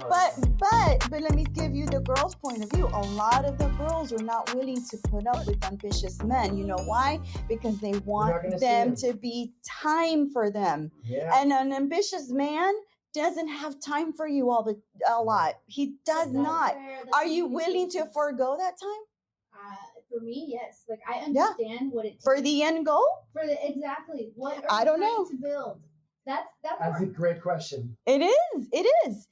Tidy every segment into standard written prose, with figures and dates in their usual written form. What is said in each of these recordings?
But let me give you the girls' point of view. A lot of the girls are not willing to put up with ambitious men. You know why? Because they want them to be time for them. Yeah. And an ambitious man doesn't have time for you a lot. He does not. Are you willing to forego that time? For me, yes. Like I understand what it takes. For the end goal? Exactly. What are you trying to build? That's a great question. It is.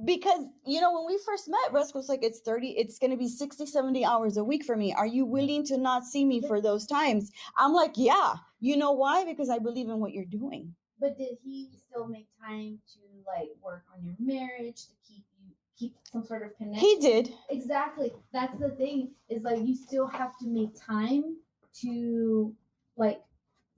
Because, you know, when we first met, Russ was like, it's going to be 60, 70 hours a week for me. Are you willing to not see me for those times? I'm like, yeah. You know why? Because I believe in what you're doing. But did he still make time to like work on your marriage, to keep some sort of connection? He did. Exactly. That's the thing, is like you still have to make time to like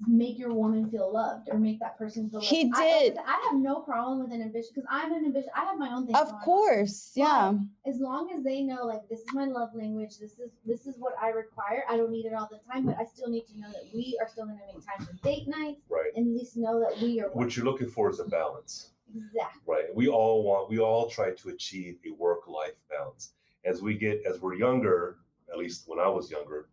make your woman feel loved or make that person feel loved. He did. I have no problem with an ambition because I'm an ambition. I have my own thing. Of course, yeah. As long as they know, like, this is my love language. This is what I require. I don't need it all the time, but I still need to know that we are still going to make time for date nights, right? And at least know that we are. What you're looking for is a balance. Exactly. Right. We all try to achieve a work-life balance. As we're younger, at least when I was younger,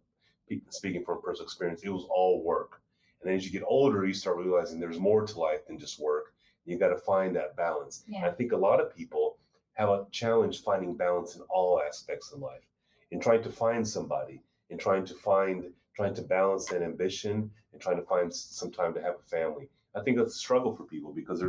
speaking from personal experience, it was all work. And then as you get older, you start realizing there's more to life than just work. You got to find that balance. Yeah. I think a lot of people have a challenge finding balance in all aspects of life, in trying to find somebody, in trying to balance that ambition and trying to find some time to have a family. I think that's a struggle for people because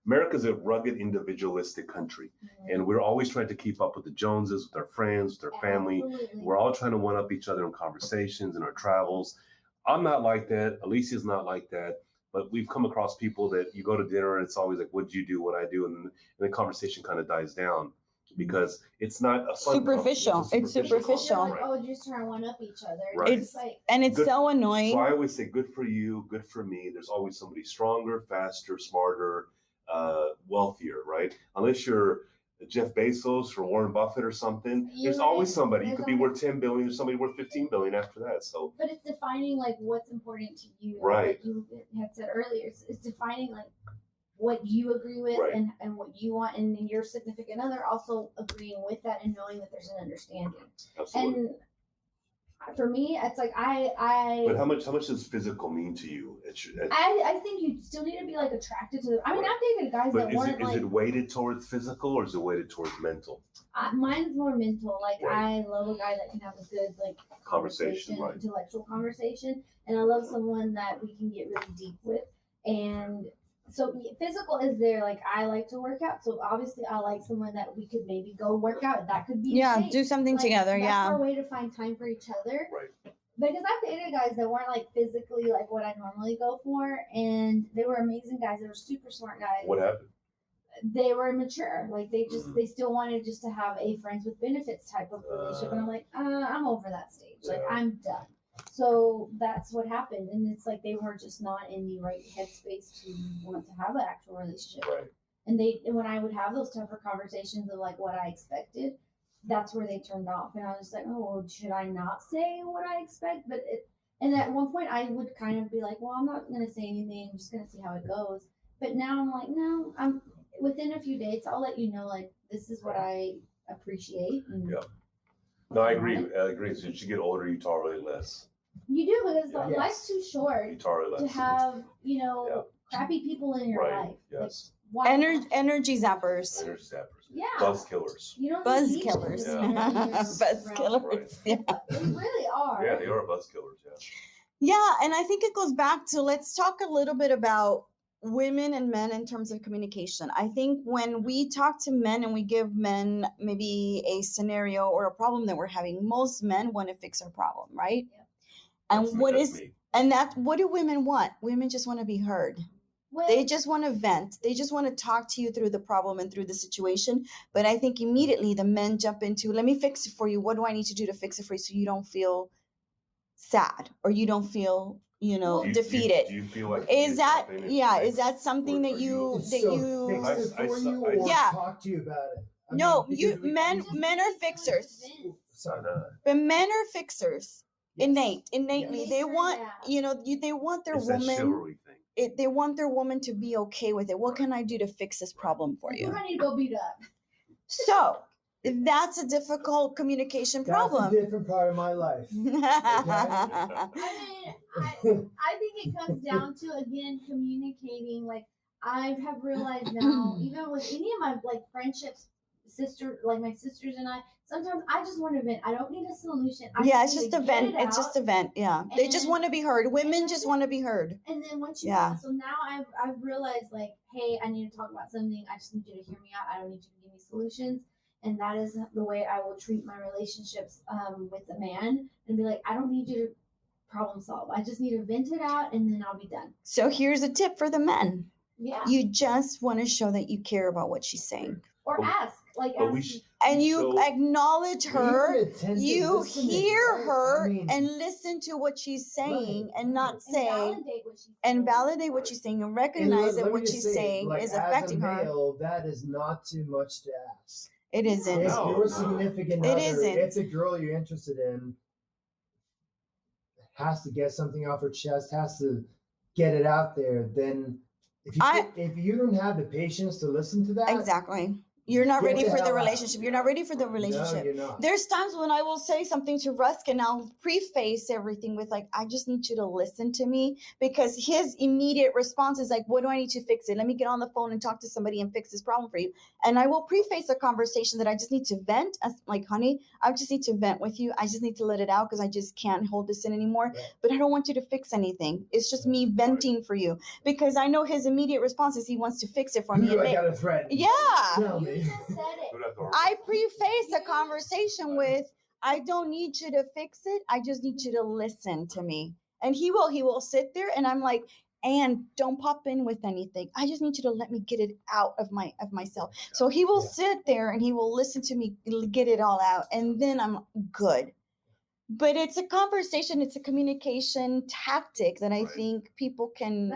America's a rugged, individualistic country. Mm-hmm. And we're always trying to keep up with the Joneses, with our friends, with our family. Absolutely. We're all trying to one up each other in conversations and our travels. I'm not like that. Alicia's not like that. But we've come across people that you go to dinner and it's always like, what do you do? What I do? And the conversation kind of dies down because it's not a fun superficial. It's superficial. Like, oh, just trying to one up each other. Right. It's so annoying. So I always say, good for you, good for me. There's always somebody stronger, faster, smarter, wealthier, right? Unless you're Jeff Bezos or Warren Buffett or something, there's always somebody. You could be worth 10 billion, there's somebody worth 15 billion after that. So, but it's defining like what's important to you. Right. Like you had said earlier, it's defining like what you agree with, right, and what you want, and your significant other also agreeing with that and knowing that there's an understanding. Absolutely. And for me, it's like I. But how much does physical mean to you? I think you still need to be like attracted to them. I mean, I've dated guys that weren't like. Is it weighted towards physical or is it weighted towards mental? Mine's more mental. Like I love a guy that can have a good like conversation, right, intellectual conversation, and I love someone that we can get really deep with. And so physical is there. Like I like to work out, so obviously I like someone that we could maybe go work out. That could be do something like, together. That's our way to find time for each other. Right. Because I've dated guys that weren't like physically like what I normally go for, and they were amazing guys. They were super smart guys. What happened? They were immature. Like they still wanted just to have a friends with benefits type of relationship, and I'm like, I'm over that stage. Like I'm done. So that's what happened, and it's like they were just not in the right headspace to want to have an actual relationship. Right. And when I would have those tougher conversations of like what I expected, that's where they turned off, and I was just like, oh, well, should I not say what I expect? And at one point I would kind of be like, well, I'm not going to say anything. I'm just going to see how it goes. But now I'm like, no, I'm within a few dates, I'll let you know, like, this is what I appreciate. Yeah. No, I agree. So as you get older, you tolerate less. You do, because life's too short to have, crappy people in your life. Yes. Like, energy zappers. Energy zappers. Yeah. Buzz killers. Buzz killers. Buzz killers. Yeah. They really are. Yeah, they are buzz killers. Yeah. Yeah, and I think it goes back to, let's talk a little bit about women and men in terms of communication. I think when we talk to men and we give men maybe a scenario or a problem that we're having, most men want to fix our problem, right? Yep. And what do women want? Women just want to be heard. They just want to vent. They just want to talk to you through the problem and through the situation. But I think immediately the men jump into, let me fix it for you. What do I need to do to fix it for you so you don't feel sad or you don't feel defeated? Do you feel like is that something that you fix it for you or talk to you about it? Men are fixers. But men are fixers. Innately, they want they want their woman. That chivalry thing. they want their woman to be okay with it. What can I do to fix this problem for you? I need to go beat up. So that's a difficult communication problem. That's a different part of my life. I mean, I think it comes down to, again, communicating. Like, I have realized now, even with any of my like friendships, my sisters and I, sometimes I just want to vent. I don't need a solution. It's just a vent. It's just a vent. Yeah, they just want to be heard. Women just want to be heard. And then once you so now I've realized, like, hey, I need to talk about something. I just need you to hear me out. I don't need you to give me solutions. And that is the way I will treat my relationships with a man, and be like, I don't need you to problem solve. I just need to vent it out, and then I'll be done. So here's a tip for the men. Yeah. You just want to show that you care about what she's saying. Or ask. Like, and you acknowledge her, you hear her, and listen to what she's saying, and not say, and validate what she's saying, and recognize that what she's saying is affecting her. That is not too much to ask. It isn't. If you're significant other, if the girl you're interested in has to get something off her chest, has to get it out there, then if you don't have the patience to listen to that, exactly. You're not ready for the relationship. You're not ready for the relationship. No, you're not. There's times when I will say something to Rusk, and I'll preface everything with, like, I just need you to listen to me, because his immediate response is like, what do I need to fix it? Let me get on the phone and talk to somebody and fix this problem for you. And I will preface a conversation that I just need to vent, as like, honey, I just need to vent with you. I just need to let it out because I just can't hold this in anymore. Right. But I don't want you to fix anything. It's just me venting for you, because I know his immediate response is he wants to fix it for me. I got a threat. Yeah. Tell me. You just said it. I preface a conversation with, I don't need you to fix it. I just need you to listen to me. And he will sit there, and I'm like, and don't pop in with anything. I just need you to let me get it out of myself. So he will sit there and he will listen to me get it all out, and then I'm good. But it's a conversation, it's a communication tactic that I think people can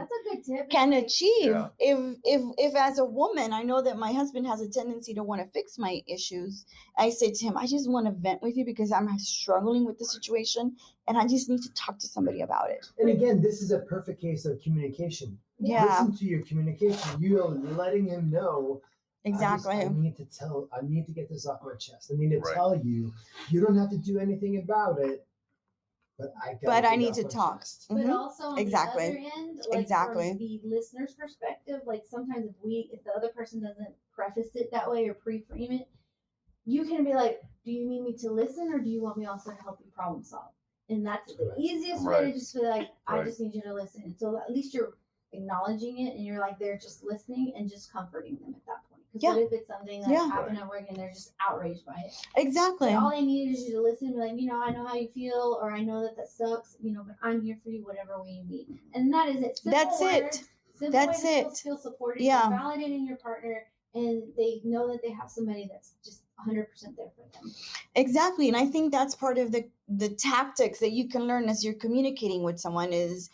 achieve. Yeah. If as a woman, I know that my husband has a tendency to want to fix my issues, I say to him, I just want to vent with you because I'm struggling with the situation, and I just need to talk to somebody about it. And again, this is a perfect case of communication. Yeah. Listen to your communication. You're letting him know, exactly. I need to get this off my chest. I need to tell you, you don't have to do anything about it, but I need to talk. Mm-hmm. But also on the other end, like from the listener's perspective, like sometimes if the other person doesn't preface it that way or pre-frame it, you can be like, do you need me to listen, or do you want me also to help you problem solve? And that's the easiest way to just be like, I just need you to listen. So at least you're acknowledging it, and you're like, they're just listening and just comforting them at that point. Because what if it's something that happened at work and they're just outraged by it? Exactly. But all they need is you to listen and be like, I know how you feel, or I know that sucks, but I'm here for you whatever way you need. And that is it. That's it. That's it. Feel supported. Yeah. You're validating your partner, and they know that they have somebody that's just 100% there for them. Exactly. And I think that's part of the tactics that you can learn as you're communicating with someone is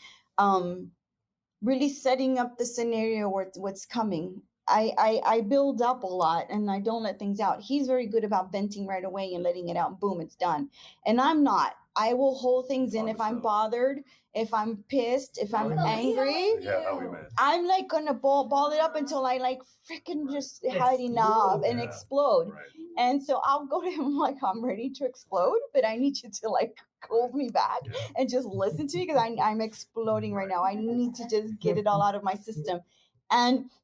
really setting up the scenario where what's coming. I build up a lot, and I don't let things out. He's very good about venting right away and letting it out. Boom, it's done. And I'm not. I will hold things in if I'm bothered, if I'm pissed, if I'm angry. I'm like gonna ball it up until I like freaking just had enough and explode. Right. And so I'll go to him like, I'm ready to explode, but I need you to like hold me back and just listen to me, because I'm exploding right now. I need to just get it all out of my system.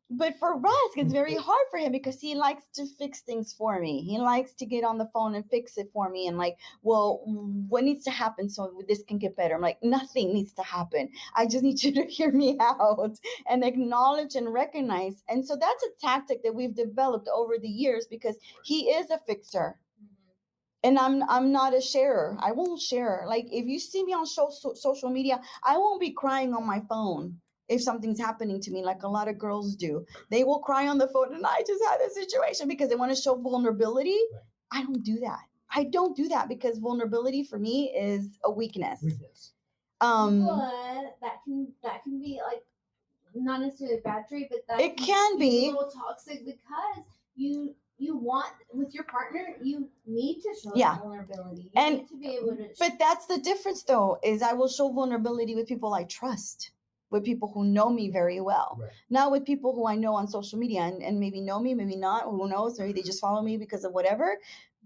But for Rusk, it's very hard for him because he likes to fix things for me. He likes to get on the phone and fix it for me. And like, well, what needs to happen so this can get better? I'm like, nothing needs to happen. I just need you to hear me out and acknowledge and recognize. And so that's a tactic that we've developed over the years, because he is a fixer. And I'm not a sharer. I won't share. Like, if you see me on social media, I won't be crying on my phone. If something's happening to me, like a lot of girls do, they will cry on the phone, and I just had a situation, because they want to show vulnerability. I don't do that. I don't do that, because vulnerability for me is a weakness. But that can be like not necessarily a bad trait, but that it can be a little toxic, because you want, with your partner, you need to show vulnerability. You need to be able to. But that's the difference, though, is I will show vulnerability with people I trust. with people who know me very well, Right. not with people who I know on social media and maybe know me, maybe not, who knows, maybe they just follow me because of whatever.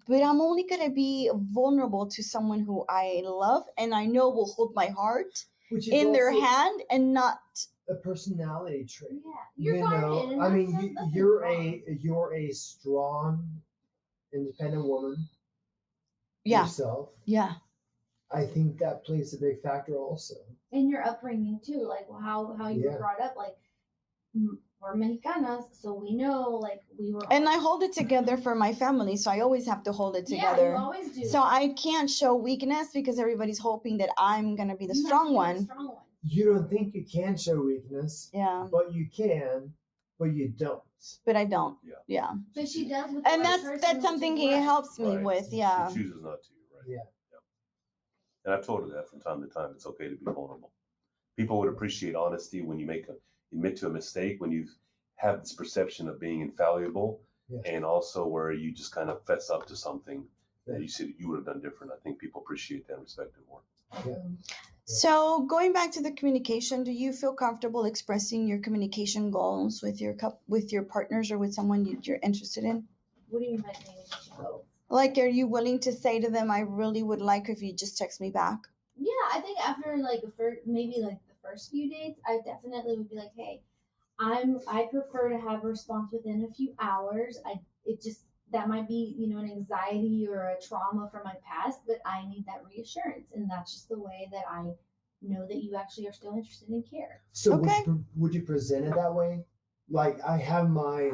But I'm only going to be vulnerable to someone who I love and I know will hold my heart in their hand and not a personality trait. Yeah, you're guarded. I mean, you're a strong, independent woman. Yeah. Yourself. Yeah. I think that plays a big factor also. In your upbringing too, like how you were brought up, like we're Mexicanas, so we know, like we were. And I hold it together for my family, so I always have to hold it together. Yeah, you always do. So I can't show weakness because everybody's hoping that I'm gonna be the strong one. You don't think you can show weakness. Yeah. But you can, but you don't. But I don't. Yeah. But she does. With and that's something he helps me with. Yeah. She chooses not to. Right. Yeah. And I've told her that from time to time. It's okay to be vulnerable. People would appreciate honesty when you admit to a mistake, when you have this perception of being infallible, and also where you just kind of fess up to something that you said you would have done different. I think people appreciate that and respect it more. Yeah. So going back to the communication, do you feel comfortable expressing your communication goals with your partners or with someone you're interested in? What do you mean by communication goals? Like, are you willing to say to them, I really would like if you just text me back? Yeah, I think after like maybe like the first few dates, I definitely would be like, hey, I prefer to have a response within a few hours. That might be, an anxiety or a trauma from my past, but I need that reassurance. And that's just the way that I know that you actually are still interested and care. So would you present it that way? Like, I have my,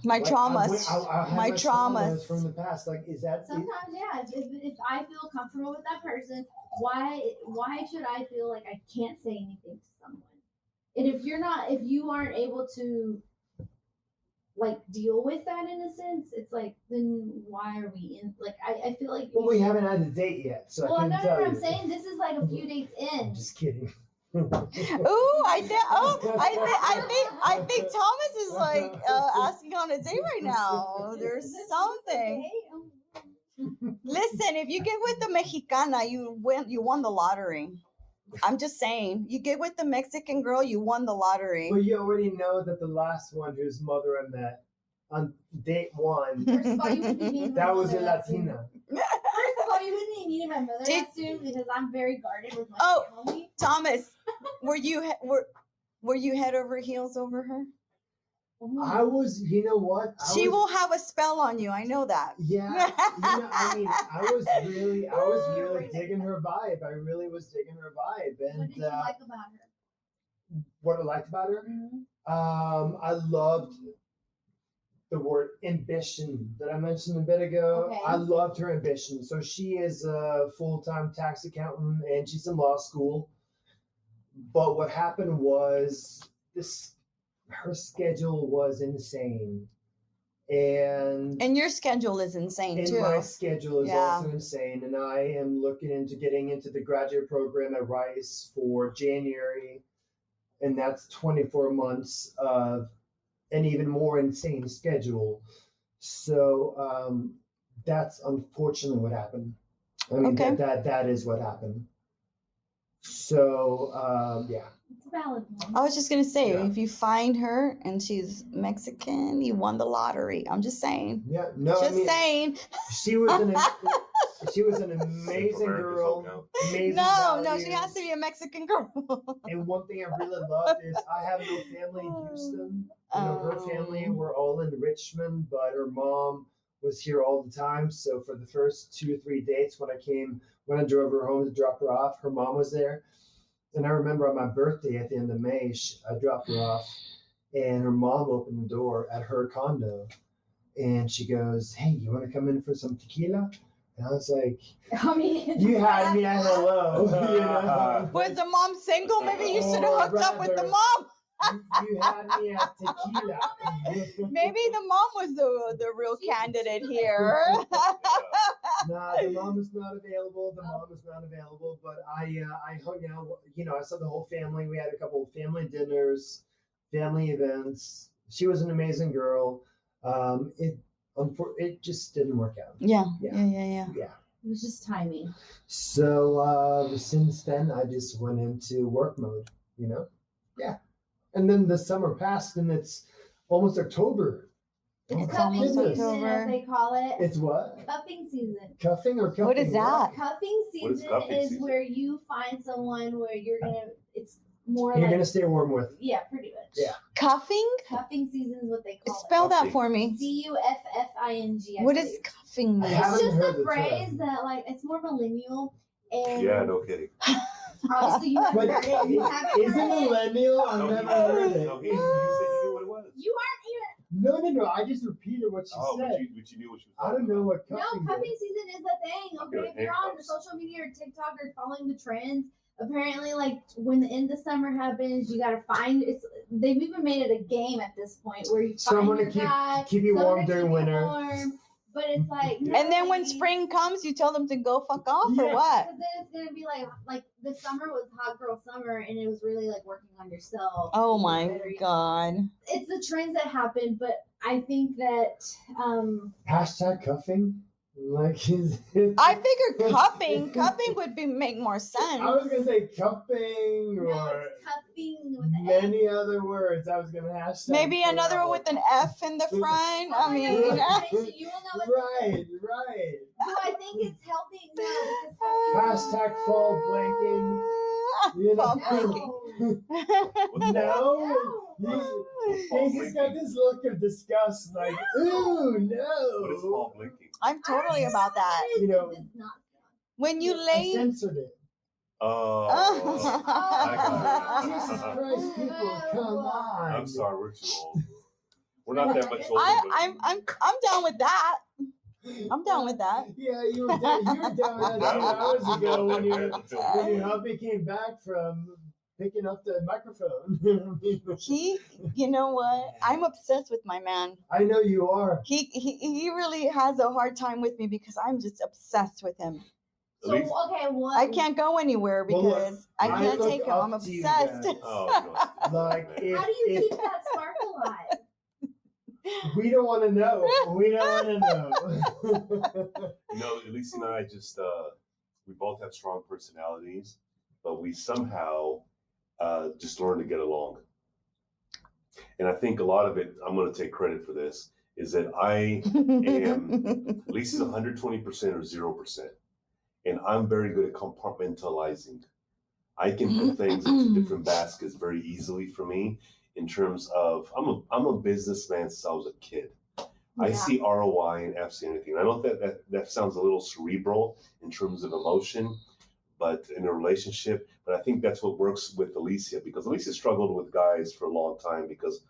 my traumas, my traumas from the past. Like, is that sometimes? Yeah. If I feel comfortable with that person, why should I feel like I can't say anything to someone? And if you aren't able to like deal with that in a sense, it's like, then why are we in? Like, I feel like. Well, we haven't had a date yet, so I can't tell you. I'm saying this is like a few dates in. I'm just kidding. I think Thomas is like asking on a date right now. There's something. Listen, if you get with the Mexicana, you won the lottery. I'm just saying, you get with the Mexican girl, you won the lottery. Well, you already know that the last one whose mother I met on date one, that was a Latina. First of all, you wouldn't even need my mother that soon because I'm very guarded with my family. Thomas, were you head over heels over her? I was, you know what? She will have a spell on you. I know that. Yeah. I mean, I was really digging her vibe. I really was digging her vibe. And what did you like about her? What I liked about her? Mm-hmm. I loved the word ambition that I mentioned a bit ago. Okay. I loved her ambition. So she is a full-time tax accountant and she's in law school. But what happened was her schedule was insane. And your schedule is insane too. And my schedule is also insane. And I am looking into getting into the graduate program at Rice for January. And that's 24 months of an even more insane schedule. So that's unfortunately what happened. I mean, that is what happened. So, yeah. It's a valid one. I was just going to say, if you find her and she's Mexican, you won the lottery. I'm just saying. Yeah, no, saying. She was an amazing girl. Amazing no, she has to be a Mexican girl. And one thing I really loved is I have no family in Houston. Her family were all in Richmond, but her mom was here all the time. So for the first 2 or 3 dates when I drove her home to drop her off, her mom was there. And I remember on my birthday at the end of May, I dropped her off and her mom opened the door at her condo and she goes, "Hey, you want to come in for some tequila?" And I was like, you had me at hello. Was the mom single? Maybe you should have hooked up with the mom. You had me at tequila. Maybe the mom was the real candidate here. Nah, the mom is not available. But I hung out. I saw the whole family. We had a couple of family dinners, family events. She was an amazing girl. It just didn't work out. Yeah. It was just timing. So since then, I just went into work mode. you know? Yeah. And then the summer passed and it's almost October. It's It's cuffing almost season, October. as they call it. It's what? Cuffing season. Cuffing or cuffing? What is that? Cuffing What is season cuffing is season? where you find someone where you're gonna. It's more You're like going to stay warm with. yeah, pretty much. Yeah. Cuffing? Cuffing season is what they call Spell that for it. me. CUFFING. What is cuffing I mean? haven't It's just heard a the phrase term. that like it's more millennial and Yeah, no kidding. obviously you haven't But heard it. You haven't is it heard it. millennial? I've No, never heard it. No, you said you knew what it was. You aren't even. No. I just repeated what she Oh, said. but you knew what you was I don't know what No, cuffing cuffing is. season is a thing. Okay, Okay, if you're on handcuffs. social media or TikTok or following the trends, apparently, like when the end of summer happens, you gotta find it's. They've even made it a game at this point where you find Someone your to guy, keep you someone warm to during keep you winter. warm, but it's like And then when really- spring comes, you tell them to go fuck off or Yeah. what? Because then it's gonna be like the summer was hot girl summer, and it was really like working on yourself. Oh It was my very- god. It's the trends that happen, but I think that Hashtag cuffing? Like, is it? I figure cupping would make more sense. I was going to say cupping no, or it's cuffing with the F. many other words. I was going to hashtag. Maybe pull another out. one with an F in the front. Oh I my mean, God, Alicia, you will know what this is. Right. Do I think it's healthy? No, because Hashtag fall blanking. You know? Fall no. What's No. No. Casey's got this look of disgust, like, ooh, What is no. fall blinking? I'm totally about that. You know, It's not. When you I lay. censored it. Oh, Jesus Christ, people, come on. I'm sorry, we're too old. We're not that much older. I'm down with that. I'm down with that. Yeah, you were down with that 2 hours ago when your hubby came back from picking up the microphone. You know what? I'm obsessed with my man. I know you are. He really has a hard time with me because I'm just obsessed with him. So okay, what? I can't go anywhere Well, look, because I I can't look take him. I'm up to you obsessed. guys. Oh, Like, How do you keep that spark alive? we don't want to know. We don't want to know. You know, Alicia and I just, we both have strong personalities, but we somehow just learn to get along. And I think a lot of it, I'm going to take credit for this, is that I am, Alicia's 120% or 0%. And I'm very good at compartmentalizing. I can put things into different baskets very easily for me in terms of, I'm a businessman since I was a kid. I see ROI in absolutely anything. I know that sounds a little cerebral in terms of emotion, but in a relationship, but I think that's what works with Alicia because Alicia struggled with guys for a long time because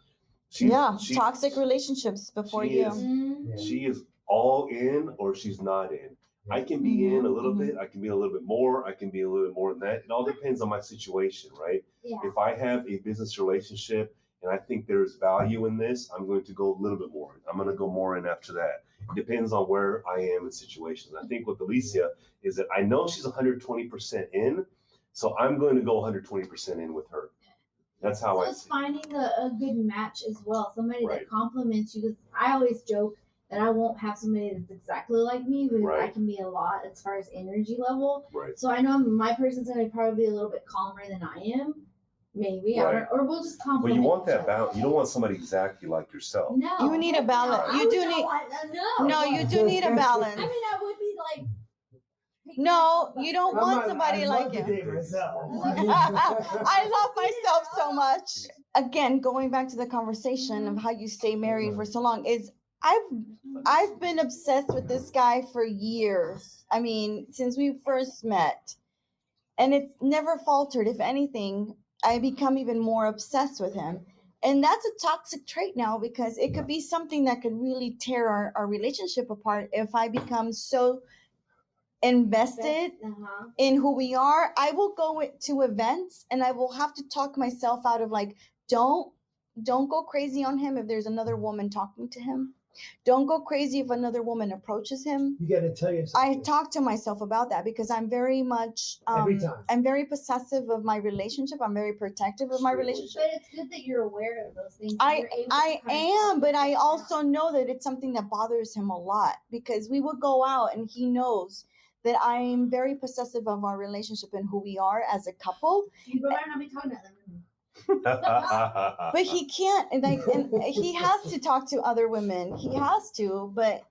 she toxic relationships before you. She is all in or she's not in. I can be in a little bit, I can be a little bit more, I can be a little bit more than that. It all depends on my situation, right? Yeah. If I have a business relationship and I think there's value in this, I'm going to go a little bit more in. I'm going to go more in after that. It depends on where I am in situations. I think with Alicia is that I know she's 120% in, so I'm going to go 120% in with her. That's how I it's see it. finding a good match as well. Somebody Right. that compliments you. Because I always joke that I won't have somebody that's exactly like me because Right. I can be a lot as far as energy level. Right. So I know my person's going to probably be a little bit calmer than I am. Maybe. Right. Or we'll just But compliment you want each that other. balance. You don't want somebody exactly like yourself. No. You need a heck balance. no. You I would do not need- want- No, you do need a balance. I mean, I would be like. No, you don't want somebody like you. you. Myself. I love myself so much. Again, going back to the conversation of how you stay married for so long is I've been obsessed with this guy for years. I mean, since we first met. And it's never faltered. If anything, I become even more obsessed with him. And that's a toxic trait now because it could be something that could really tear our relationship apart if I become so invested in who we are. I will go to events and I will have to talk myself out of like, don't go crazy on him if there's another woman talking to him. Don't go crazy if another woman approaches him. You got to tell yourself. I talk to myself about that because I'm very much, Every time. I'm very possessive of my relationship. I'm very protective of my relationship. But it's good that you're aware of those things. I am, but I also know that it's something that bothers him a lot because we would go out and he knows that I'm very possessive of our relationship and who we are as a couple. You better not be talking about them. But he can't, and he has to talk to other women. He has to, but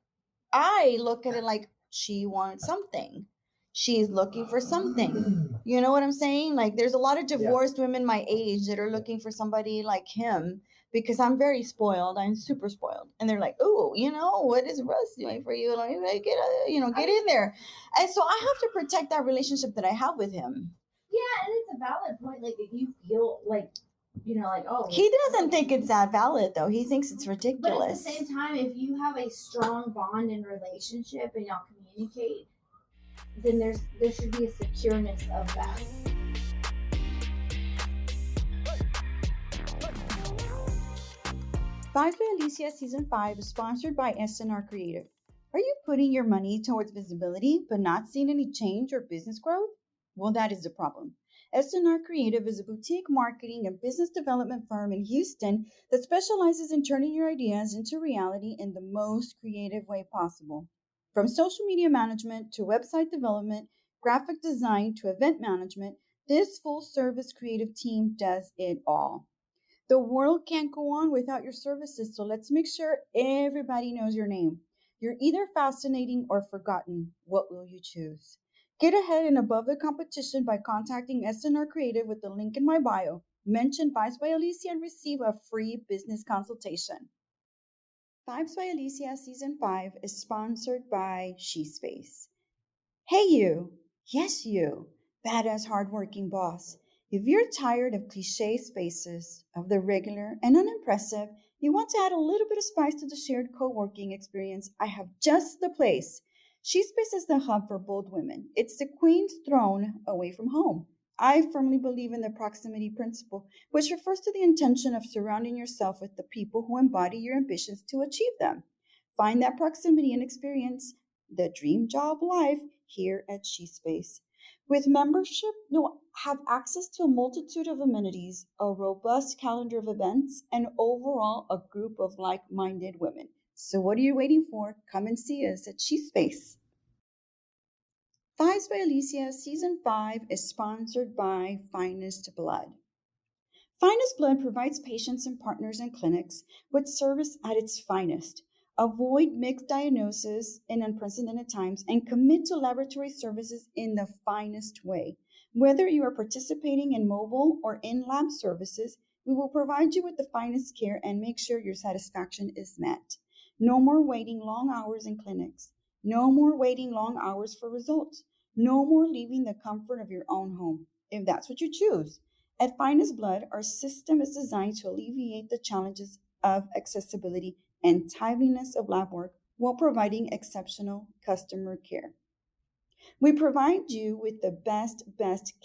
I look at it like she wants something. She's looking for something. You know what I'm saying? Like there's a lot of divorced women my age that are looking for somebody like him because I'm very spoiled. I'm super spoiled. And they're like, oh, what is Russ doing for you? Like, get in there. And so I have to protect that relationship that I have with him. Yeah, and it's a valid point. Like if you feel like, oh. He doesn't think it's that valid though. He thinks it's ridiculous. But at the same time, if you have a strong bond and relationship and y'all communicate, then there should be a secureness of that. Vibes by Alicia Season 5 is sponsored by SNR Creative. Are you putting your money towards visibility but not seeing any change or business growth? Well, that is the problem. SNR Creative is a boutique marketing and business development firm in Houston that specializes in turning your ideas into reality in the most creative way possible. From social media management to website development, graphic design to event management, this full-service creative team does it all. The world can't go on without your services, so let's make sure everybody knows your name. You're either fascinating or forgotten. What will you choose? Get ahead and above the competition by contacting SNR Creative with the link in my bio. Mention Vibes by Alicia and receive a free business consultation. Vibes by Alicia Season 5 is sponsored by SheSpace. Hey you! Yes you! Badass hardworking boss. If you're tired of cliche spaces, of the regular and unimpressive, you want to add a little bit of spice to the shared co-working experience, I have just the place. SheSpace is the hub for bold women. It's the queen's throne away from home. I firmly believe in the proximity principle, which refers to the intention of surrounding yourself with the people who embody your ambitions to achieve them. Find that proximity and experience the dream job life here at SheSpace. With membership, you'll have access to a multitude of amenities, a robust calendar of events, and overall a group of like-minded women. So what are you waiting for? Come and see us at SheSpace. Vibes by Alicia Season 5 is sponsored by Finest Blood. Finest Blood provides patients and partners in clinics with service at its finest. Avoid mixed diagnosis in unprecedented times and commit to laboratory services in the finest way. Whether you are participating in mobile or in-lab services, we will provide you with the finest care and make sure your satisfaction is met. No more waiting long hours in clinics. No more waiting long hours for results. No more leaving the comfort of your own home, if that's what you choose. At Finest Blood, our system is designed to alleviate the challenges of accessibility and timeliness of lab work while providing exceptional customer care. We provide you with the best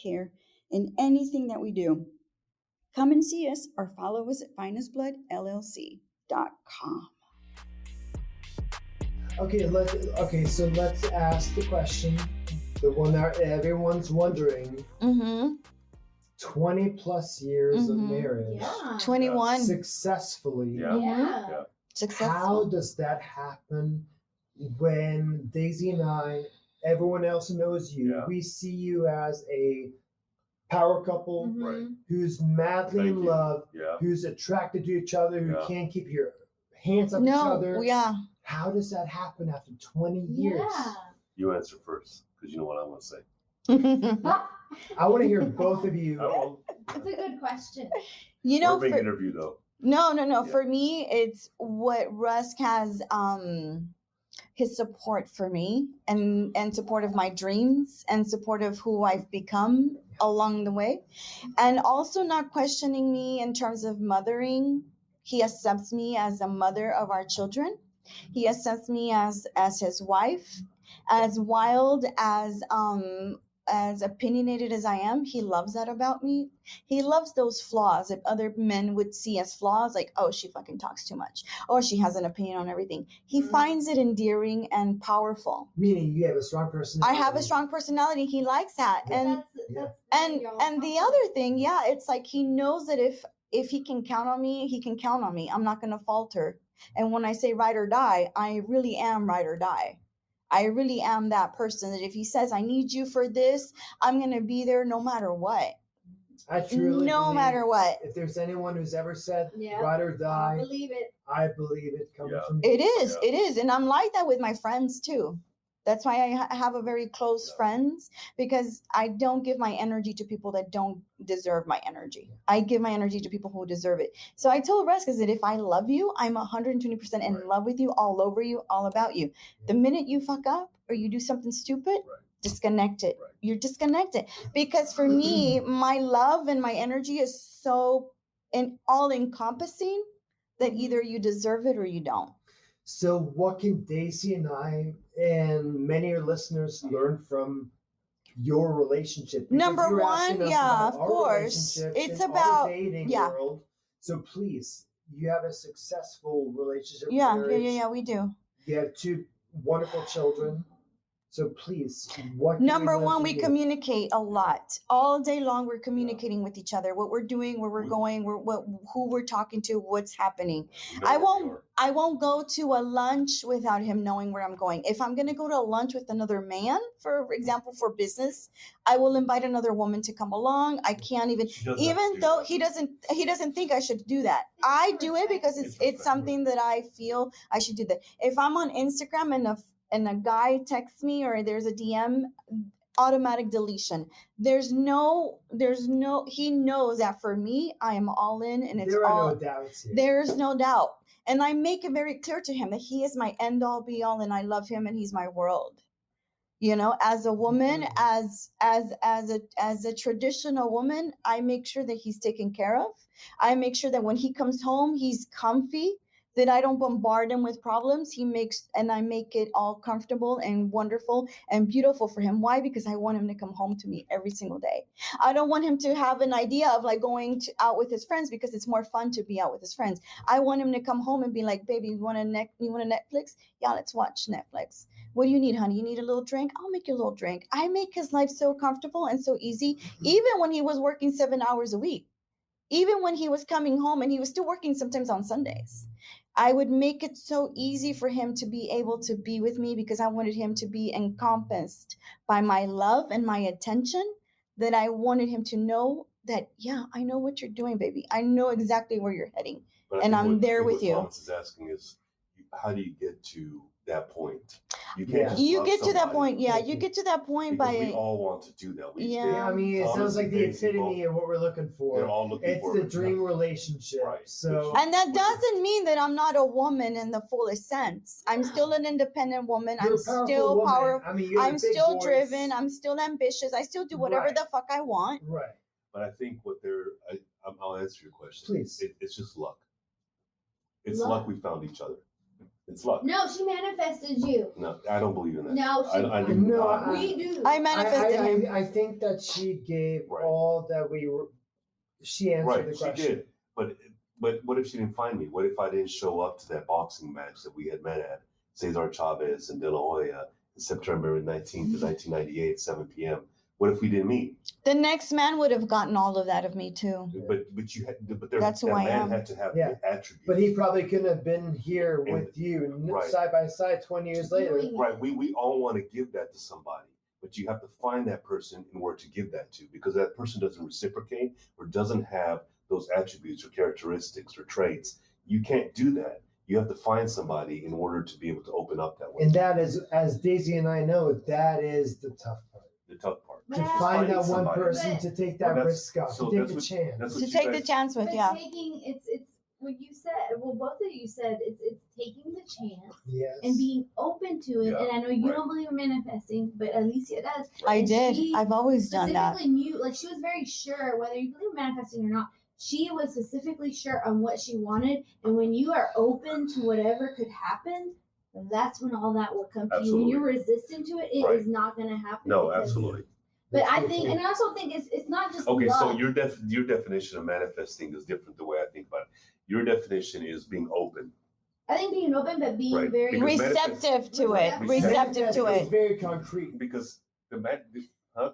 care in anything that we do. Come and see us or follow us at finestbloodllc.com. So let's ask the question, the one that everyone's wondering. 20 plus years of marriage. Yeah. 21. Successfully. Yeah. Successful. How does that happen when Daisy and I, everyone else knows you, we see you as a power couple who's madly in love, who's attracted to each other, who can't keep your hands off each other? Yeah. How does that happen after 20 years? Yeah. You answer first, because you know what I'm going to say. I want to hear both of you. That's a good question. We're big interview though. No. Yeah. For me, it's what Rusk has, his support for me and support of my dreams and support of who I've become along the way. And also not questioning me in terms of mothering. He accepts me as a mother of our children. He accepts me as his wife, as wild, as opinionated as I am. He loves that about me. He loves those flaws that other men would see as flaws, like, oh, she fucking talks too much, or she has an opinion on everything. He finds it endearing and powerful. Meaning you have a strong personality. I have a strong personality. He likes that. Yeah. And the other thing, it's like he knows that if he can count on me, he can count on me. I'm not going to falter. And when I say ride or die, I really am ride or die. I really am that person that if he says, I need you for this, I'm going to be there no matter what. I truly no believe matter what. If there's anyone who's ever said Yeah. ride or die, I believe it. I believe it coming Yeah. from you. It is. Yeah. It is. And I'm like that with my friends too. That's why I have a very close Yeah. friends, because I don't give my energy to people that don't deserve my energy. I give my energy to people who deserve it. So I told Rescas that if I love you, I'm 120% in Right. love with you, all over you, all about you. The minute you fuck up or you do something stupid, Right. disconnect it. Right. You're disconnected. Because for me, my love and my energy is so all encompassing that either you deserve it or you don't. So what can Daisy and I and many of your listeners learn from your relationship? Because Number you're one, asking us yeah, about of our course. relationships It's in about, our dating yeah. world. So please, you have a successful relationship. Yeah, marriage. we do. You have 2 wonderful children. So please, what can Number we learn one, from we you? communicate a lot. All day long, we're communicating with each other. What we're doing, where we're going, who we're talking to, what's happening. We know where we are. I won't go to a lunch without him knowing where I'm going. If I'm going to go to a lunch with another man, for example, for business, I will invite another woman to come along. I can't even, She doesn't have even to do though that. he doesn't think I should do that. I do it because it's something that I feel I should do that. If I'm on Instagram and a guy texts me or there's a DM, automatic deletion. There's no, he knows that for me, I am all in, and it's There are all, no doubts here. there's no doubt. And I make it very clear to him that he is my end all be all, and I love him, and he's my world. You know, as a woman, as a traditional woman, I make sure that he's taken care of. I make sure that when he comes home, he's comfy, that I don't bombard him with problems. And I make it all comfortable and wonderful and beautiful for him. Why? Because I want him to come home to me every single day. I don't want him to have an idea of like going out with his friends, because it's more fun to be out with his friends. I want him to come home and be like, baby, you want a Netflix? Yeah, let's watch Netflix. What do you need, honey? You need a little drink? I'll make you a little drink. I make his life so comfortable and so easy, even when he was working 7 hours a week, even when he was coming home and he was still working sometimes on Sundays. I would make it so easy for him to be able to be with me, because I wanted him to be encompassed by my love and my attention, that I wanted him to know that, yeah, I know what you're doing, baby. I know exactly where you're heading. And I'm there with you. What Thomas is asking is, how do you get to that point? You can't just You love get to that somebody, point. Yeah, you get to that point because by. we all want to do that. Yeah. I mean, it Thomas sounds like and the Daisy epitome of what we're looking for. They're all looking It's for the it. dream relationship. Right. So, And that doesn't mean that I'm not a woman in the fullest sense. I'm still an independent woman. you're I'm a powerful still woman. powerful. I mean, you have I'm a big still voice. driven. I'm still ambitious. I still do whatever Right. the fuck I want. Right. But I think I'll answer your question. Please. It's just luck. It's Luck. luck we found each other. It's luck. No, she manifested you. No, I don't believe in that. No, she I do didn't. not. We do. I manifested him. I think that she gave Right. all that we were. She answered Right, the she question. did. But what if she didn't find me? What if I didn't show up to that boxing match that we had met at Cesar Chavez and De La Hoya in September 19th, 1998, 7 p.m.? What if we didn't meet? The next man would have gotten all of that of me too. But That's who that I man am. had to have Yeah. attributes. But he probably couldn't have been here And- with you right. side by side 20 years later. Right. We all want to give that to somebody, but you have to find that person in order to give that to, because that person doesn't reciprocate or doesn't have those attributes or characteristics or traits. You can't do that. You have to find somebody in order to be able to open up that way. And that is, as Daisy and I know, that is the tough part. The tough part. But To I- find that one somebody. person to take that Well, risk off, so to take that's the what- chance. that's what To you take the guys- chance with, But yeah. taking it's what you said. Well, both of you said it's taking the chance Yes. and being open to it. Yeah, And I know you right. don't believe in manifesting, but Alicia does. I And did. she I've always done that. Specifically knew, like she was very sure whether you believe in manifesting or not. She was specifically sure on what she wanted, and when you are open to whatever could happen, that's when all that will come to you. When Absolutely. you're resistant to it, it Right. is not going to happen. No, because- absolutely. But That's I good think, too. and I also think it's not just Okay, so love. your definition of manifesting is different the way I think about it. Your definition is being open. I think being open, but being Right. very Because Receptive to it. Receptive. Receptive to It's it. very concrete. Because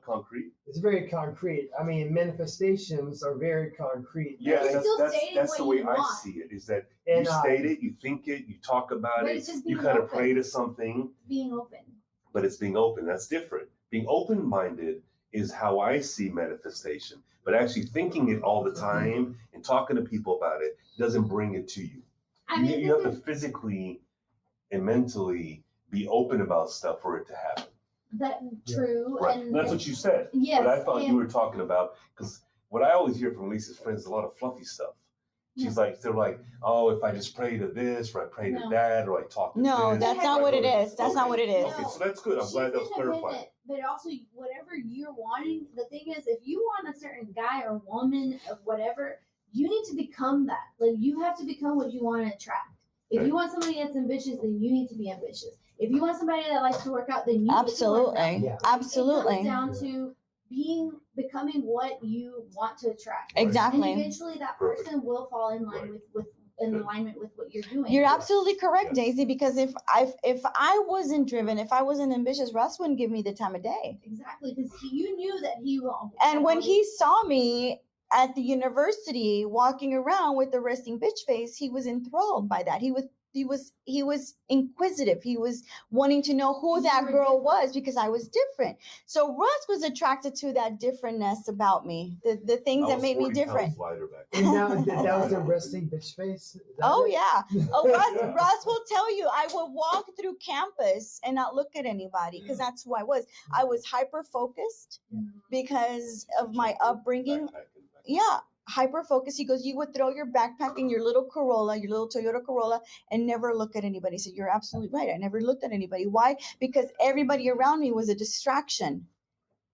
concrete. It's very concrete. I mean, manifestations are very concrete. Yeah, You're still that's stating the what way you I want. see it. Is that And you state it, you think it, you talk about But it, it's just you being kind of open. pray to something. being open. but it's being open. That's different. Being open-minded is how I see manifestation, but actually thinking it all the time and talking to people about it doesn't bring it to you. You have to physically and mentally be open about stuff for it to happen. That true. Right. And that's what you said. Yes. But I thought you were talking about, because what I always hear from Lisa's friends is a lot of fluffy stuff. She's like, they're like, oh, if I just pray to this, or I pray to that, or I talk to this. That's not what it is. That's not what it is. Okay, so that's good. I'm glad that was clarified. But also, whatever you're wanting, the thing is, if you want a certain guy or woman or whatever, you need to become that. Like, you have to become what you want to attract. If you want somebody that's ambitious, then you need to be ambitious. If you want somebody that likes to work out, then you need to work out. Yeah. Absolutely. It comes down to becoming what you want to attract. Exactly. And eventually that person will fall in line with in alignment with what you're doing. You're absolutely correct, Daisy, because if I wasn't driven, if I wasn't ambitious, Russ wouldn't give me the time of day. Exactly, because you knew that he will. And when he saw me at the university walking around with the resting bitch face, he was enthralled by that. He was inquisitive. He was wanting to know who that girl was, because I was different. So Russ was attracted to that differentness about me, the things that made me different. And now that was a resting bitch face? Oh, yeah. Oh, Russ will tell you, I would walk through campus and not look at anybody, because that's who I was. I was hyper-focused because of my upbringing. Yeah, hyper-focused. He goes, you would throw your backpack in your little Corolla, your little Toyota Corolla, and never look at anybody. So you're absolutely right. I never looked at anybody. Why? Because everybody around me was a distraction.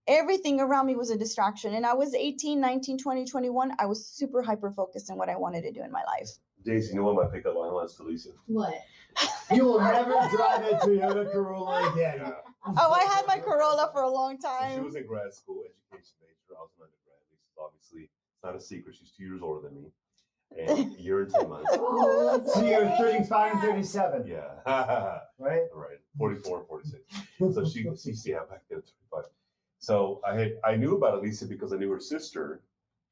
Everything around me was a distraction. And I was 18, 19, 20, 21. I was super hyper-focused on what I wanted to do in my life. Daisy, you know what my pickup line was, Alicia? What? You will never drive a Toyota Corolla again. Yeah. Oh, I had my Corolla for a long time. So she was in grad school, education major. I was an undergrad. Lisa's obviously, it's not a secret. She's 2 years older than me. And a year and 10 months. So you're 35 and 37. Yeah. Right? Right. 44 and 46. So she back then 35. So I knew about Alicia because I knew her sister,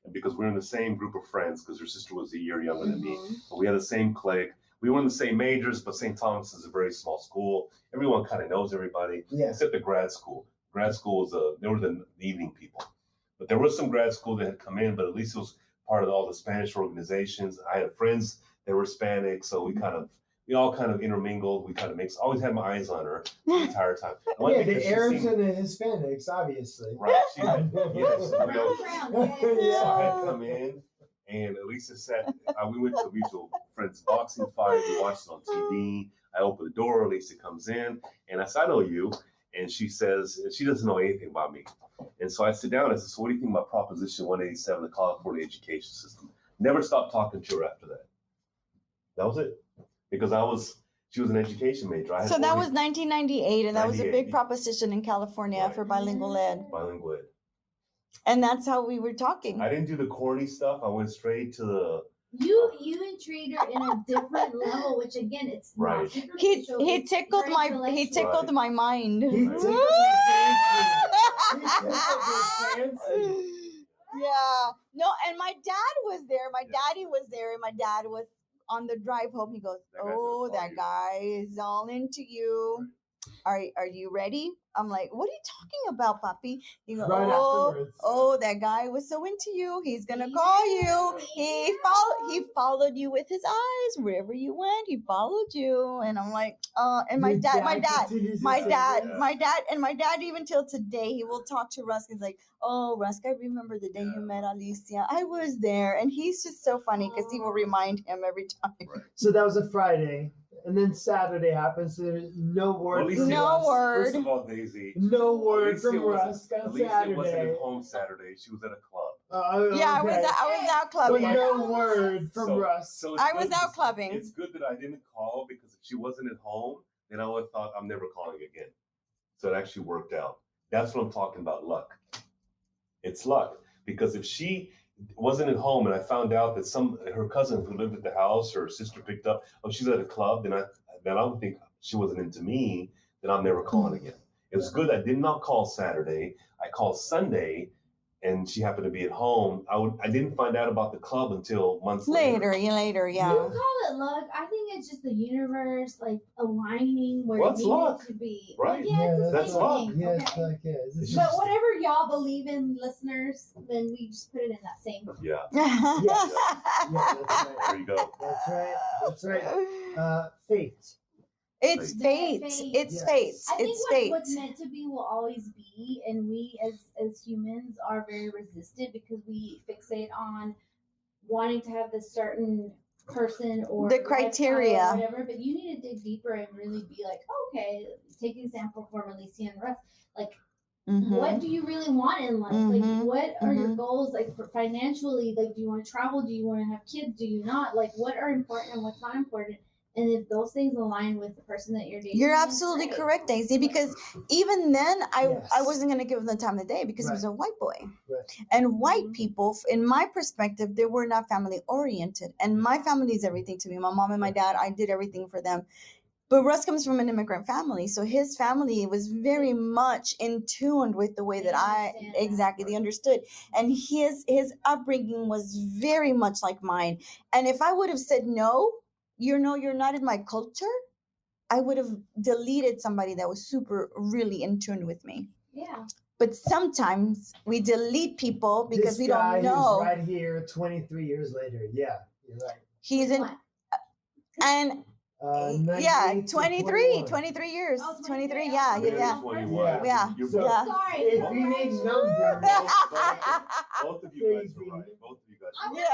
and because we were in the same group of friends, because her sister was a year younger than me. But we had the same clique. We were in the same majors, but St. Thomas is a very small school. Everyone kind of knows everybody, except the grad school. Grad school they were the evening people. But there was some grad school that had come in, but Alicia was part of all the Spanish organizations. I had friends that were Hispanic, so we all kind of intermingled. We kind of mixed. Always had my eyes on her the entire time. The Arabs and the Hispanics, obviously. Right. She had, yes. So I had come in, and Alicia said, we went to a mutual friend's boxing fight. We watched it on TV. I open the door. Alicia comes in, and I said, I know you. And she says, she doesn't know anything about me. And so I sit down and I said, so what do you think about Proposition 187, the California education system? Never stopped talking to her after that. That was it. Because she was an education major. So that was 1998, and that was a big proposition in California for bilingual ed. Bilingual ed. And that's how we were talking. I didn't do the corny stuff. I went straight to the... You intrigued her in a different level, which again, it's right. Not He tickled my my mind. He tickled my fancy. Yeah. No, and my dad was there. My daddy was there, and my dad was on the drive home. He goes, that guy is all into you. Right. Are you ready? I'm like, what are you talking about, Papi? He goes, that guy was so into you. He's gonna call you. He followed you with his eyes wherever you went. He followed you, and I'm like, and my dad, even till today, he will talk to Rusk. He's like, oh, Rusk, I remember the day you met Alicia. I was there, and he's just so funny because he will remind him every time. Right. So that was a Friday. And then Saturday happens, so there's no word. No word. First of all, Daisy. No word from Rusk on Saturday. Alicia wasn't at home Saturday. She was at a club. Yeah, I was out clubbing. But no word from Rusk. So I was out clubbing. It's good that I didn't call, because if she wasn't at home, then I would have thought I'm never calling again. So it actually worked out. That's what I'm talking about, luck. It's luck. Because if she wasn't at home and I found out that her cousin who lived at the house, or her sister picked up, she's at a club, then I would think she wasn't into me, then I'm never calling again. It was good I did not call Saturday. I called Sunday, and she happened to be at home, I didn't find out about the club until months later. Later, I yeah. don't call it luck. I think it's just the universe like aligning where What's it needed luck? to be. Right. Like, yeah, it's the that's same luck. thing. Yeah, Okay. it's like, yeah. It's But whatever y'all believe in, listeners, then we just put it in that same. Yeah. Yes. Yeah. Yeah, that's right. There you go. That's right. That's right. Fate. It's fate. Fate. It's Yes. fate. I think It's fate. what's meant to be will always be, and we as humans are very resistant because we fixate on wanting to have this certain person or The lifestyle criteria. or whatever. But you need to dig deeper and really be like, okay, take an example from Alicia and the rest. Like, what do you really want in life? Like, what are your goals? Like, for financially, like, do you want to travel? Do you want to have kids? Do you not? Like, what are important and what's not important? And if those things align with the person that you're dating, You're then absolutely great. correct, Daisy, because even then I Yes. wasn't going to give him the time of day because he was a white boy. Right. And white people, in my perspective, they were not family oriented. And my family is everything to me. My mom and my dad, I did everything for them. But Russ comes from an immigrant family. So his family was very much in tune with the way that they understood. And his upbringing was very much like mine. And if I would have said, no, you're not in my culture, I would have deleted somebody that was really in tune with me. Yeah. But sometimes we delete people because we don't This guy know. who's right here 23 years later. Yeah, you're right. He's in, and 23 years. Oh, 23, 23, yeah. Sorry. If you need numbers, Both of you guys are right. Both of you guys are Yeah.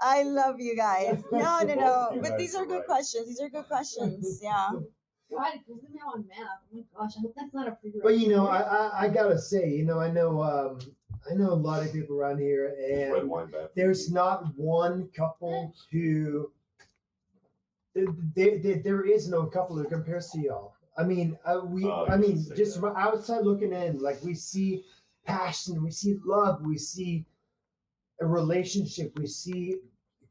I love you guys. No. But these are good questions. Yeah. God, it gives me on math. Oh my gosh, I hope that's not a prerequisite. But I gotta say, I know a lot of people around here, and there's not one couple who. There is no couple who compares to y'all. I mean, just from outside looking in, like we see passion, we see love, we see a relationship, we see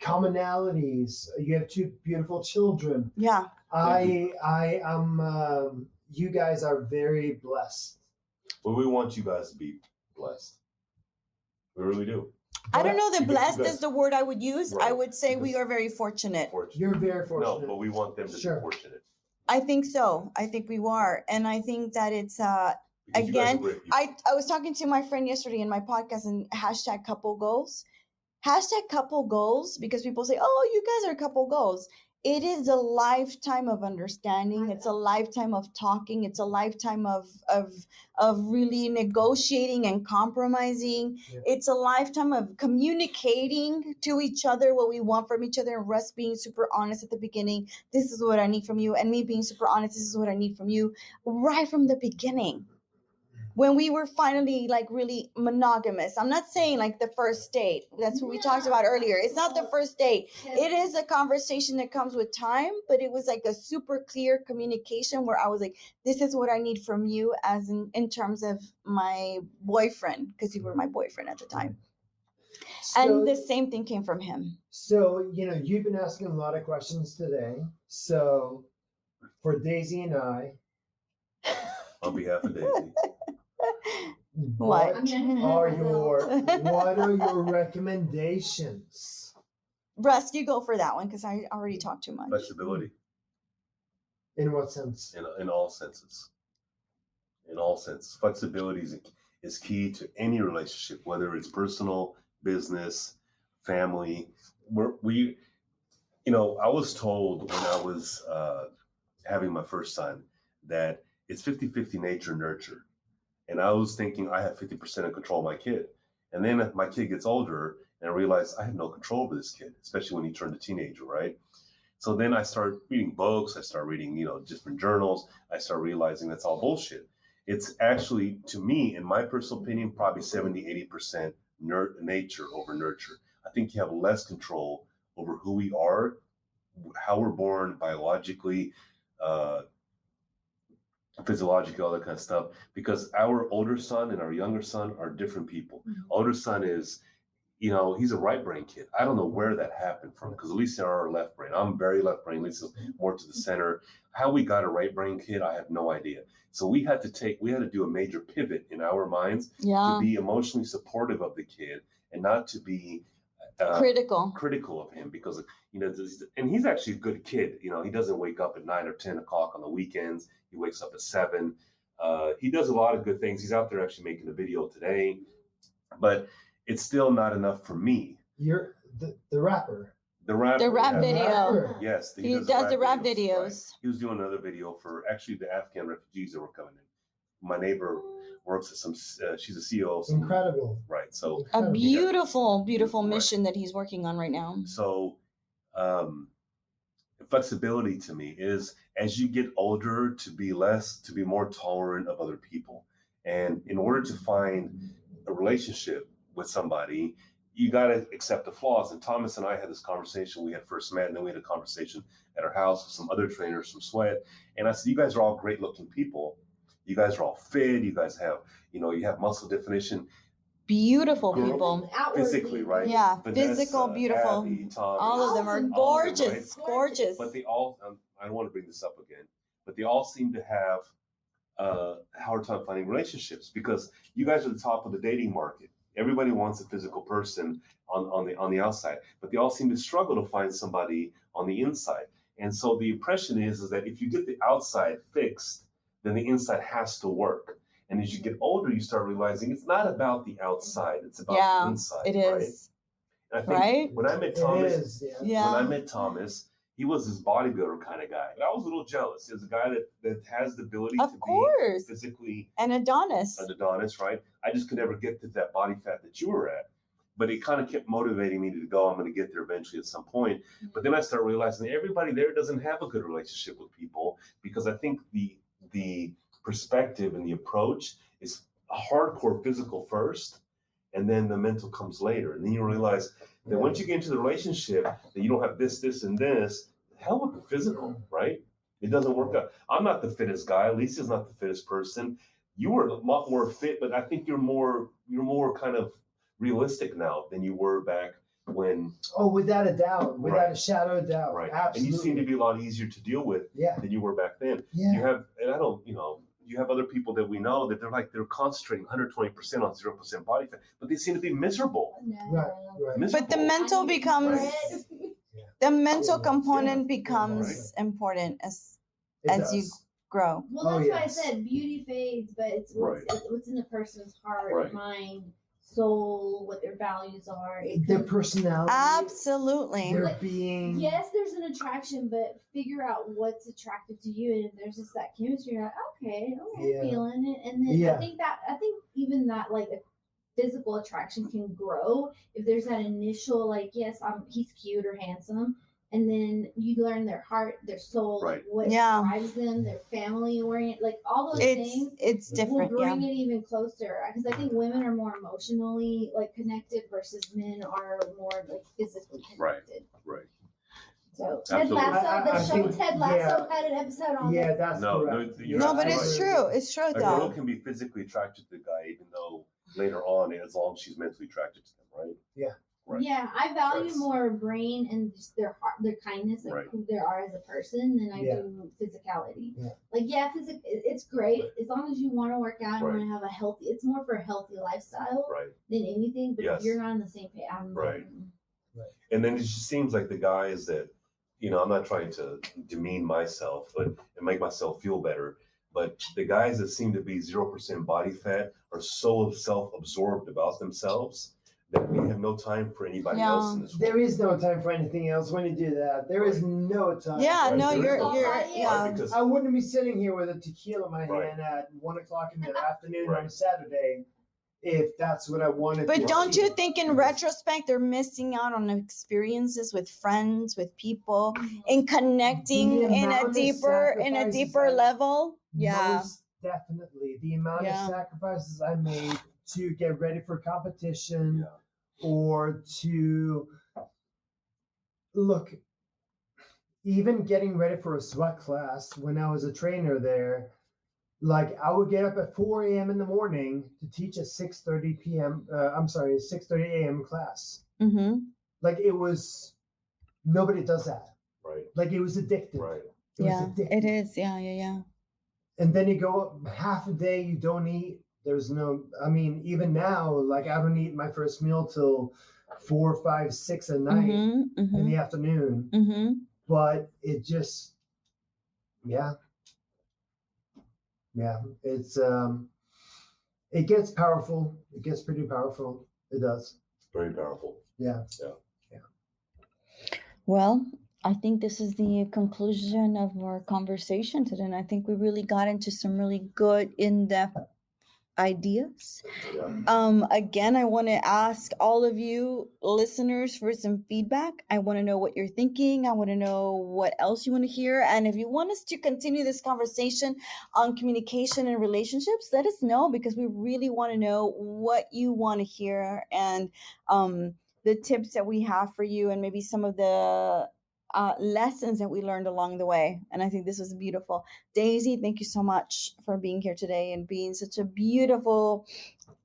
commonalities. You have two beautiful children. Yeah. I am. You guys are very blessed. Well, we want you guys to be blessed. We really do. I don't know that blessed is the word I would use. Right. I would say we are very fortunate. You're very fortunate. No, but we want them to be fortunate. I think so. I think we are. And I think that it's, again, I was talking to my friend yesterday in my podcast and hashtag couple goals. Hashtag couple goals, because people say, oh, you guys are couple goals. It is a lifetime of understanding. It's a lifetime of talking. It's a lifetime of really negotiating and compromising. Yeah. It's a lifetime of communicating to each other what we want from each other, and Russ being super honest at the beginning. This is what I need from you. And me being super honest. This is what I need from you. Right from the beginning. When we were finally like really monogamous. I'm not saying like the first date. That's what we talked about earlier. It's not the first date. It is a conversation that comes with time, but it was like a super clear communication where I was like, this is what I need from you as in terms of my boyfriend, because you were my boyfriend at the time. So, and the same thing came from him. So, you've been asking a lot of questions today. So for Daisy and I. On behalf of Daisy. What are your recommendations? Russ, you go for that one because I already talked too much. Flexibility. In what sense? In all senses. In all senses. Flexibility is key to any relationship, whether it's personal, business, family. I was told when I was having my first son that it's 50-50 nature nurture. And I was thinking I have 50% of control of my kid. And then my kid gets older and I realized I have no control over this kid, especially when he turned a teenager, right? So then I start reading books. I start reading, different journals. I start realizing that's all bullshit. It's actually, to me, in my personal opinion, probably 70-80% nature over nurture. I think you have less control over who we are, how we're born biologically, physiologically, all that kind of stuff, because our older son and our younger son are different people. Mm-hmm. Older son is, you know, he's a right brain kid. I don't know where that happened from because Alicia are left brain. I'm very left brain. Lisa's more to the center. How we got a right brain kid, I have no idea. So we had to do a major pivot in our minds to be emotionally supportive of the kid and not to be critical of him because, you know, and he's actually a good kid. You know, he doesn't wake up at 9 or 10 o'clock on the weekends. He wakes up at 7. He does a lot of good things. He's out there actually making a video today, but it's still not enough for me. You're the rapper. The rap video. Yes, he does the rap videos. Right. He was doing another video for actually the Afghan refugees that were coming in. My neighbor works at some. She's a CEO of some. Incredible. Right. So a beautiful mission that he's working on right now. So, flexibility to me is as you get older to be more tolerant of other people, and in order to find a relationship with somebody, you got to accept the flaws. And Thomas and I had this conversation. We had first met, and then we had a conversation at our house with some other trainers from Sweat. And I said, you guys are all great looking people. You guys are all fit. You guys have, you know, you have muscle definition. Beautiful people. Physically, right? Yeah, Vanessa, physical, beautiful. Abby, Tommy, all of them are gorgeous, them, right? Gorgeous. But they all, I don't want to bring this up again, but they all seem to have a hard time finding relationships because you guys are the top of the dating market. Everybody wants a physical person on the outside, but they all seem to struggle to find somebody on the inside. And so the impression is that if you get the outside fixed, then the inside has to work. And as you get older, you start realizing it's not about the outside; it's about the inside. It is. Right? And I think when I met Thomas, when I met Thomas, he was this bodybuilder kind of guy. But I was a little jealous. He was a guy that has the ability to be physically an Adonis. Right? I just could never get to that body fat that you were at. But it kind of kept motivating me to go, I'm going to get there eventually at some point. But then I started realizing that everybody there doesn't have a good relationship with people because I think the perspective and the approach is a hardcore physical first, and then the mental comes later. And then you realize that once you get into the relationship, that you don't have this, and this, hell with the physical, right? It doesn't work out. I'm not the fittest guy. Alicia's not the fittest person. You were a lot more fit, but I think you're more kind of realistic now than you were back when. Oh, without a doubt, without a shadow of doubt. Right. Absolutely. And you seem to be a lot easier to deal with than you were back then. Yeah. You have other people that we know that they're concentrating 120% on 0% body fat, but they seem to be miserable. Right. But the mental becomes the mental component becomes important as you grow. Well, that's why I said beauty fades, but it's what's in the person's heart, mind, soul, what their values are. Their personality. Absolutely. Their being. Yes, there's an attraction, but figure out what's attractive to you. And if there's just that chemistry, you're like, okay, I'm feeling it. And then I think even that like a physical attraction can grow if there's that initial like, yes, he's cute or handsome. And then you learn their heart, their soul, like what drives them, their family oriented, like all those things. It's different. Will bring it even closer because I think women are more emotionally like connected versus men are more like physically connected. Right. So Ted Lasso, Ted Lasso had an episode on this. Yeah, that's correct. No, but it's true. It's true though. A girl can be physically attracted to the guy, even though later on, as long as she's mentally attracted to them, right? Yeah. Right. Yeah, I value more brain and just their heart, their kindness, like who they are as a person, than I do physicality. Yeah. Like, it's great as long as you want to work out and want to have a healthy. It's more for a healthy lifestyle than anything. But if you're not on the same page, right. And then it just seems like the guys that, I'm not trying to demean myself, but and make myself feel better. But the guys that seem to be 0% body fat are so self-absorbed about themselves that we have no time for anybody else in this world. There is no time for anything else when you do that. There is no time. Yeah, no, you're I wouldn't be sitting here with a tequila in my hand at 1 o'clock in the afternoon on a Saturday if that's what I wanted. But don't you think in retrospect they're missing out on experiences with friends, with people, and connecting in a deeper level? Yeah. Most definitely. The amount of sacrifices I made to get ready for competition or to look, even getting ready for a sweat class when I was a trainer there, Like I would get up at 4 a.m. in the morning to teach a 6:30 p.m. 6:30 a.m. class. Mm-hmm. Like it was, nobody does that. Right. Like it was addictive. Right. It was Yeah, addictive. it is. Yeah. And then you go half a day, you don't eat. There's no, I mean, even now, like I don't eat my first meal till 4, 5, 6 at night in the afternoon. Mm-hmm. But it just, yeah, it's, it gets powerful. It gets pretty powerful. It does. Very powerful. Yeah. Well, I think this is the conclusion of our conversation today. And I think we really got into some really good in-depth ideas. Yeah. Again, I want to ask all of you listeners for some feedback. I want to know what you're thinking. I want to know what else you want to hear. And if you want us to continue this conversation on communication and relationships, let us know, because we really want to know what you want to hear, and the tips that we have for you, and maybe some of the lessons that we learned along the way. And I think this was beautiful. Daisy, thank you so much for being here today and being such a beautiful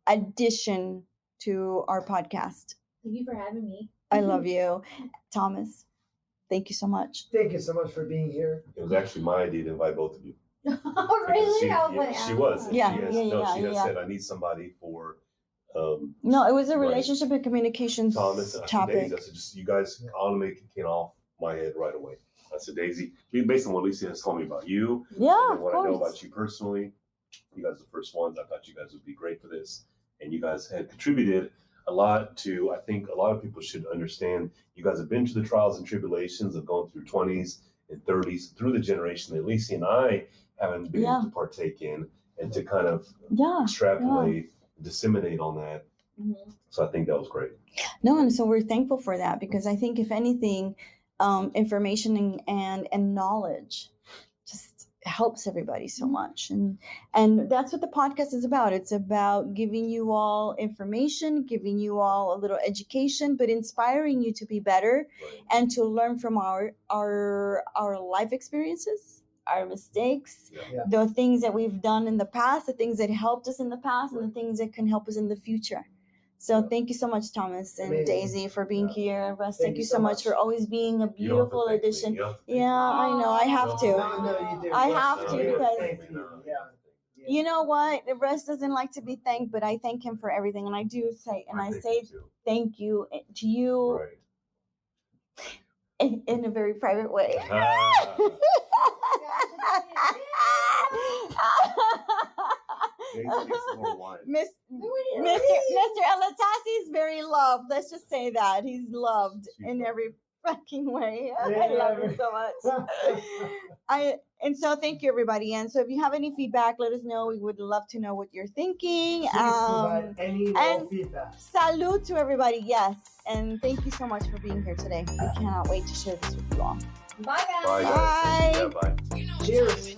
addition to our podcast. Thank you for having me. I love you. Thomas, thank you so much. Thank you so much for being here. It was actually my idea to invite both of you. Oh, really? She was. Yeah, She has yeah. said, I need somebody for. No, it was a right. relationship and communications Thomas, topic. Daisy, I said, just you guys automatically came off my head right away. I said, Daisy, based on what Alicia has told me about you, Yeah, and of what I know course. about you personally, you guys are the first ones. I thought you guys would be great for this, and you guys had contributed a lot to. I think a lot of people should understand. You guys have been through the trials and tribulations of going through 20s and 30s through the generation that Alicia and I haven't been able to partake in, and to kind of extrapolate, disseminate on that. Mm-hmm. So I think that was great. No, and so we're thankful for that, because I think if anything, information and knowledge just helps everybody so much, and that's what the podcast is about. It's about giving you all information, giving you all a little education, but inspiring you to be better, and to learn from our life experiences, our mistakes, the things that we've done in the past, the things that helped us in the past, and the things that can help us in the future. So thank you so much, Thomas and Daisy, for being here. Russ, thank you so much for always being a beautiful addition. Yeah, I know. I have to. No, you do. I have to, because Yeah. you know what? Russ doesn't like to be thanked, but I thank him for everything. And I do say, and I say thank you to you in a very private way. Mr. Elatassi is very loved. Let's just say that. He's loved in every fucking way. I love him so much. And so thank you, everybody. And so if you have any feedback, let us know. We would love to know what you're thinking. Any feedback. Salute to everybody. Yes. And thank you so much for being here today. We cannot wait to share this with you all. Bye, guys. Bye, guys. Bye. Yeah, bye. Cheers.